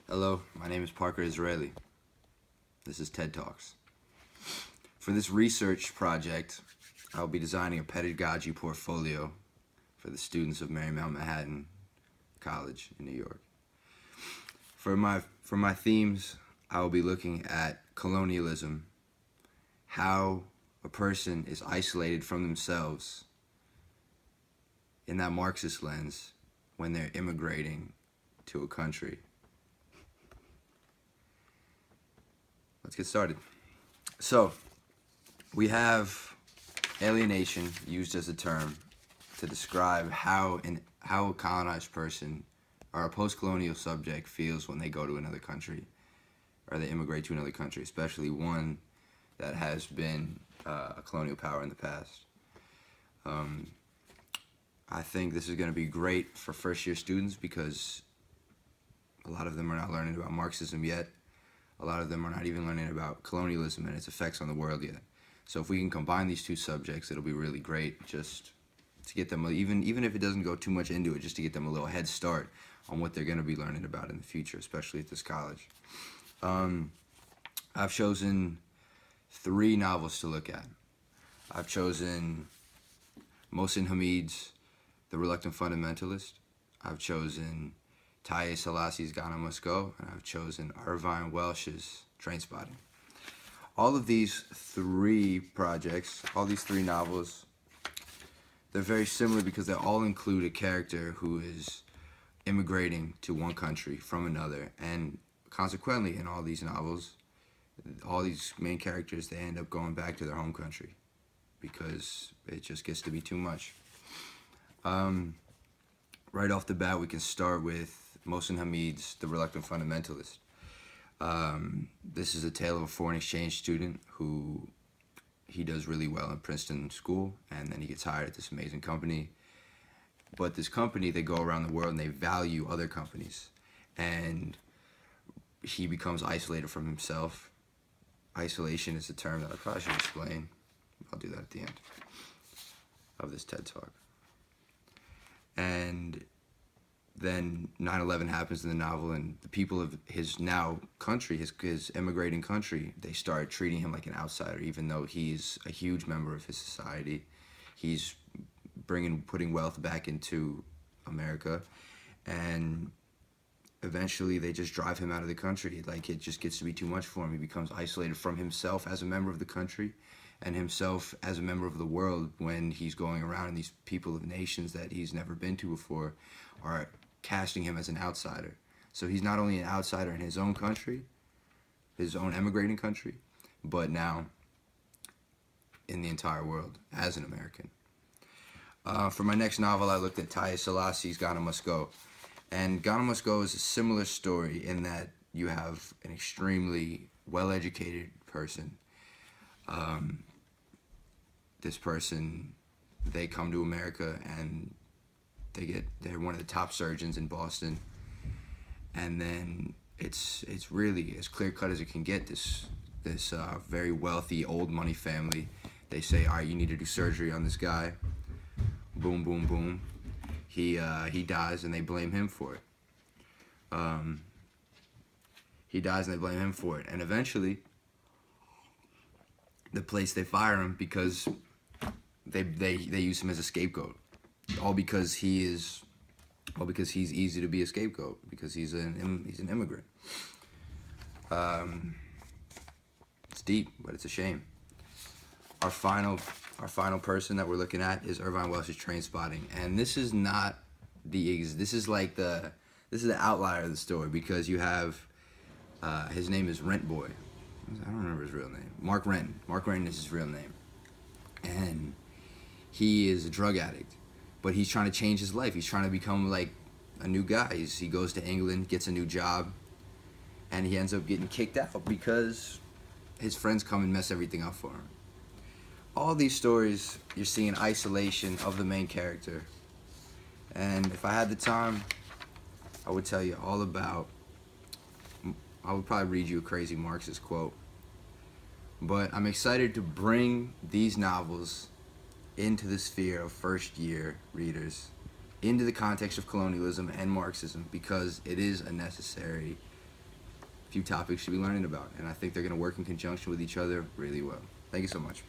Hello, my name is Parker Israeli. This is TED Talks. For this research project, I'll be designing a pedagogy portfolio for the students of Marymount Manhattan College in New York. For my themes, I will be looking at colonialism, how a person is isolated from themselves in that Marxist lens when they're immigrating to a country. Let's get started. So, we have alienation used as a term to describe how a colonized person or a post-colonial subject feels when they go to another country or they immigrate to another country, especially one that has been a colonial power in the past. I think this is going to be great for first-year students because a lot of them are not learning about Marxism yet. A lot of them are not even learning about colonialism and its effects on the world yet. So if we can combine these two subjects, it'll be really great just to get them, even if it doesn't go too much into it, just to get them a little head start on what they're going to be learning about in the future, especially at this college. I've chosen 3 novels to look at. I've chosen Mohsin Hamid's The Reluctant Fundamentalist. I've chosen Taiye Selassie's Ghana Must Go, and I've chosen Irvine Welsh's Trainspotting. All of these 3 projects, all these 3 novels, they're very similar because they all include a character who is immigrating to one country from another, and consequently in all these novels, all these main characters, they end up going back to their home country because it just gets to be too much. Right off the bat, we can start with Mohsin Hamid's The Reluctant Fundamentalist. This is a tale of a foreign exchange student who he does really well in Princeton school, and then he gets hired at this amazing company. But this company, they go around the world and they value other companies, and he becomes isolated from himself. Isolation is a term that I probably should explain. I'll do that at the end of this TED Talk. And then 9/11 happens in the novel, and the people of his now country, his immigrating country, they start treating him like an outsider, even though he's a huge member of his society. He's putting wealth back into America, and eventually they just drive him out of the country. Like, it just gets to be too much for him. He becomes isolated from himself as a member of the country and himself as a member of the world when he's going around, and these people of nations that he's never been to before are casting him as an outsider. So he's not only an outsider in his own country, his own emigrating country, but now in the entire world as an American. For my next novel, I looked at Taiye Selassie's Ghana Must Go. And Ghana Must Go is a similar story in that you have an extremely well-educated person. This person, they come to America and they're one of the top surgeons in Boston, and then it's really as clear cut as it can get. This very wealthy old money family, they say, all right, you need to do surgery on this guy. Boom, boom, boom. He dies and they blame him for it. He dies and they blame him for it, and eventually the place, they fire him because they use him as a scapegoat. All because he's easy to be a scapegoat because he's an immigrant. It's deep, but it's a shame. Our final person that we're looking at is Irvine Welsh's Trainspotting, and this is not this is the outlier of the story because you have his name is Rent Boy. I don't remember his real name. Mark Renton. Mark Renton is his real name, and he is a drug addict. But he's trying to change his life. He's trying to become like a new guy. He goes to England, gets a new job, and he ends up getting kicked out because his friends come and mess everything up for him. All these stories, you're seeing isolation of the main character. And if I had the time, I would tell you all about, I would probably read you a crazy Marxist quote. But I'm excited to bring these novels into the sphere of first-year readers, into the context of colonialism and Marxism, because it is a necessary few topics to be learning about, and I think they're going to work in conjunction with each other really well. Thank you so much.